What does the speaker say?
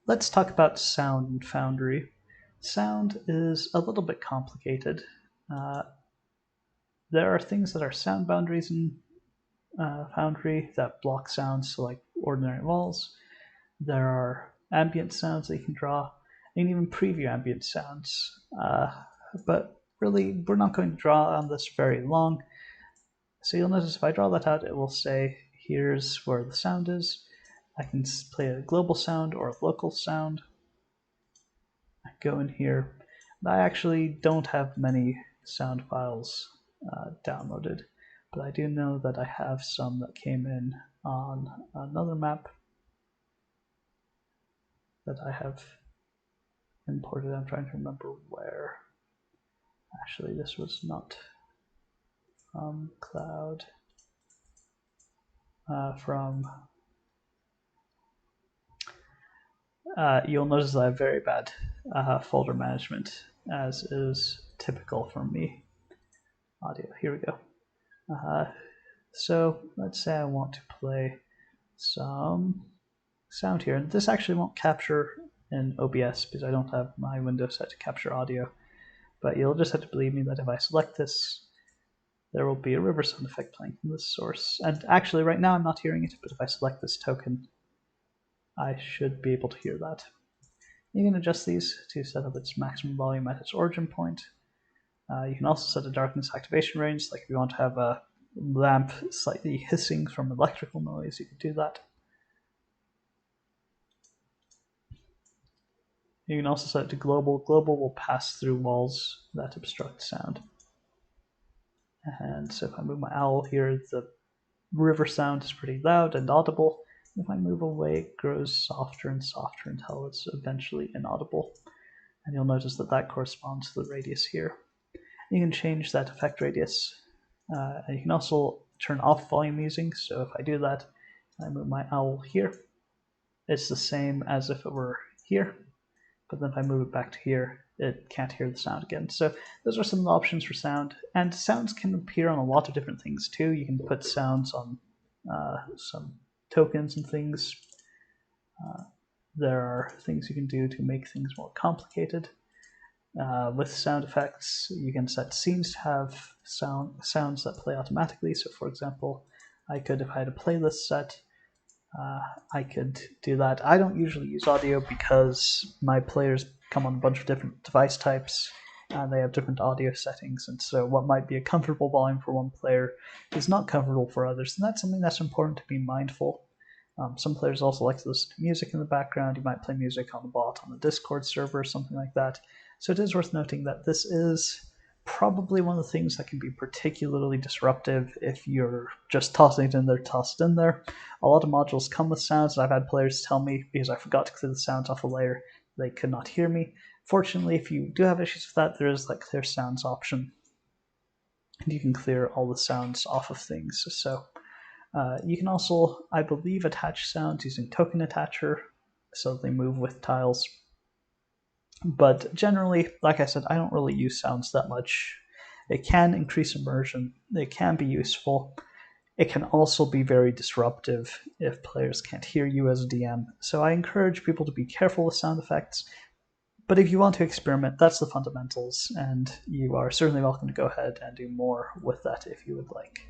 Let's talk about sound in Foundry. Sound is a little bit complicated. Uh, there are things that are sound boundaries in Foundry that block sounds, so like ordinary walls. There are ambient sounds that you can draw, and even preview ambient sounds. But really, we're not going to draw on this very long. So you'll notice if I draw that out, it will say, here's where the sound is. I can play a global sound or a local sound. I go in here. I actually don't have many sound files downloaded, but I do know that I have some that came in on another map that I have imported. I'm trying to remember where. Actually, this was not from Cloud. You'll notice that I have very bad folder management, as is typical for me. Audio, here we go. So let's say I want to play some sound here, and this actually won't capture in OBS because I don't have my window set to capture audio, but you'll just have to believe me that if I select this, there will be a river sound effect playing from this source. And actually right now I'm not hearing it, but if I select this token, I should be able to hear that. You can adjust these to set up its maximum volume at its origin point. You can also set a darkness activation range, like if you want to have a lamp slightly hissing from electrical noise, you can do that. You can also set it to global. Global will pass through walls that obstruct sound. And so if I move my owl here, the river sound is pretty loud and audible. If I move away, it grows softer and softer until it's eventually inaudible. And you'll notice that that corresponds to the radius here. You can change that effect radius. And you can also turn off volume easing. So if I do that, and I move my owl here, it's the same as if it were here. But then if I move it back to here, it can't hear the sound again. So those are some of the options for sound. And sounds can appear on a lot of different things too. You can put sounds on some tokens and things. There are things you can do to make things more complicated. With sound effects, you can set scenes to have sounds that play automatically. So for example, I could, if I had a playlist set, I could do that. I don't usually use audio because my players come on a bunch of different device types and they have different audio settings, and so what might be a comfortable volume for one player is not comfortable for others, and that's something that's important to be mindful. Some players also like to listen to music in the background. You might play music on the bot on the Discord server or something like that. So it is worth noting that this is probably one of the things that can be particularly disruptive if you're just tossing it in there, toss it in there. A lot of modules come with sounds, and I've had players tell me, because I forgot to clear the sounds off a layer, they could not hear me. Fortunately, if you do have issues with that, there is that clear sounds option. And you can clear all the sounds off of things. So you can also, I believe, attach sounds using token attacher, so they move with tiles. But generally, like I said, I don't really use sounds that much. It can increase immersion. It can be useful. It can also be very disruptive if players can't hear you as a DM. So I encourage people to be careful with sound effects. But if you want to experiment, that's the fundamentals, and you are certainly welcome to go ahead and do more with that if you would like.